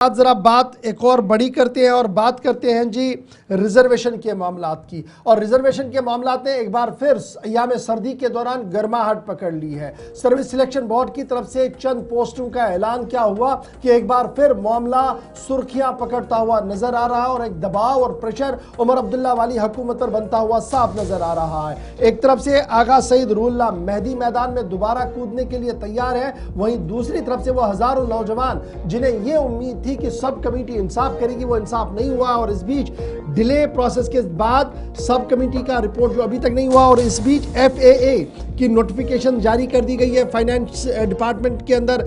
आज जरा बात एक और बड़ी करते हैं और बात करते हैं जी रिजर्वेशन के मामलात की। और रिजर्वेशन के मामलात ने एक बार फिर अय्याम सर्दी के दौरान गर्माहट पकड़ ली है। सर्विस सिलेक्शन बोर्ड की तरफ से चंद पोस्टों का ऐलान क्या हुआ कि एक बार फिर मामला सुर्खियां पकड़ता हुआ नजर आ रहा है और एक दबाव और प्रेशर उमर अब्दुल्ला वाली हुकूमत पर बनता हुआ साफ नजर आ रहा है। एक तरफ से आगा सईद रूहुल्लाह मेहदी मैदान में दोबारा कूदने के लिए तैयार है, वहीं दूसरी तरफ से वो हजारों नौजवान जिन्हें ये उम्मीद थी कि सब कमेटी इंसाफ करेगी, वो इंसाफ नहीं हुआ। और इस बीच डिले प्रोसेस के बाद सब कमेटी का रिपोर्ट जो अभी तक नहीं हुआ, और इस बीच FAA की नोटिफिकेशन जारी कर दी गई है। फाइनेंस डिपार्टमेंट के अंदर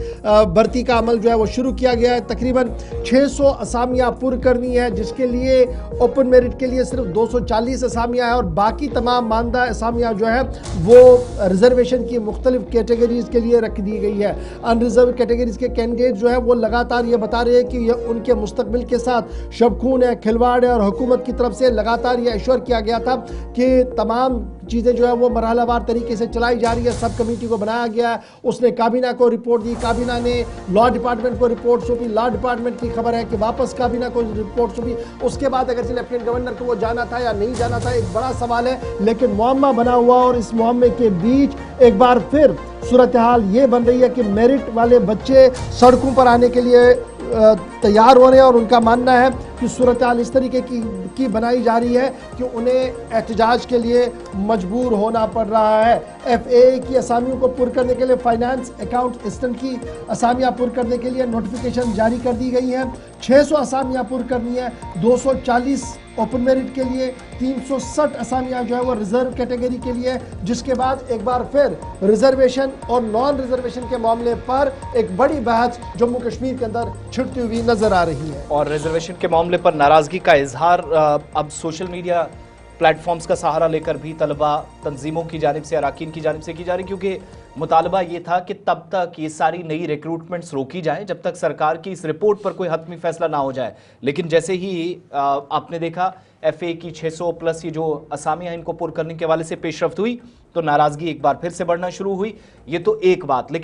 भर्ती का अमल जो है वो शुरू किया गया है। तकरीबन 600 असामियां पुर करनी है, जिसके लिए ओपन मेरिट के लिए सिर्फ 240 असामियां हैं और बाकी तमाम मानदा असामियां जो है वो रिजर्वेशन की मुख्तलिफ कैटेगरीज के लिए रख दी गई है। अनरिजर्व कैटेगरीज के कैंडिडेट जो है वो लगातार ये बता रहे हैं कि ये उनके मुस्तकबिल के साथ शबखून है, खिलवाड़ है, और हुकूमत की तरफ से लगातार ये एश्योर किया गया था कि तमाम चीज़ें जो है वो मरहलावार तरीके से चलाई जा रही है। सब कमेटी को बनाया गया है, उसने काबीना को रिपोर्ट दी, काबीना ने लॉ डिपार्टमेंट को रिपोर्ट सौंपी, लॉ डिपार्टमेंट की खबर है कि वापस काबीना को रिपोर्ट सौंपी। उसके बाद अगर से लेफ्टिनेंट गवर्नर को वो जाना था या नहीं जाना था, एक बड़ा सवाल है, लेकिन मुअम्मा बना हुआ। और इस मुअम्मे के बीच एक बार फिर सूरत हाल ये बन रही है कि मेरिट वाले बच्चे सड़कों पर आने के लिए तैयार हो रहे हैं और उनका मानना है कि सूरत हाल इस तरीके की बनाई जा रही है कि उन्हें एहतजाज के लिए मजबूर होना पड़ रहा है। FAA की असामियों को पुर करने के लिए, फाइनेंस अकाउंट असिस्टेंट की असामियां पुर करने के लिए नोटिफिकेशन जारी कर दी गई है। 600 असामियां पुर करनी है, 240 ओपन मेरिट के लिए, 360 असामियां जो है वो रिजर्व कैटेगरी के लिए, जिसके बाद एक बार फिर रिजर्वेशन और नॉन रिजर्वेशन के मामले पर एक बड़ी बहस जम्मू कश्मीर के अंदर छिड़ती हुई नजर आ रही है। और रिजर्वेशन के मामले पर नाराजगी का इजहार अब सोशल मीडिया प्लेटफॉर्म्स का सहारा लेकर भी तलबा तंजीमों की जानिब से, अराकीन की जानिब से की जा रही, क्योंकि मुतालबा ये था कि तब तक ये सारी नई रिक्रूटमेंट्स रोकी जाए जब तक सरकार की इस रिपोर्ट पर कोई हतमी फैसला ना हो जाए। लेकिन जैसे ही आपने देखा FAA की 600 प्लस ये जो असामियां इनको पुर करने के हवाले से पेशरफ्त हुई, तो नाराजगी एक बार फिर से बढ़ना शुरू हुई। ये तो एक बात। लेकिन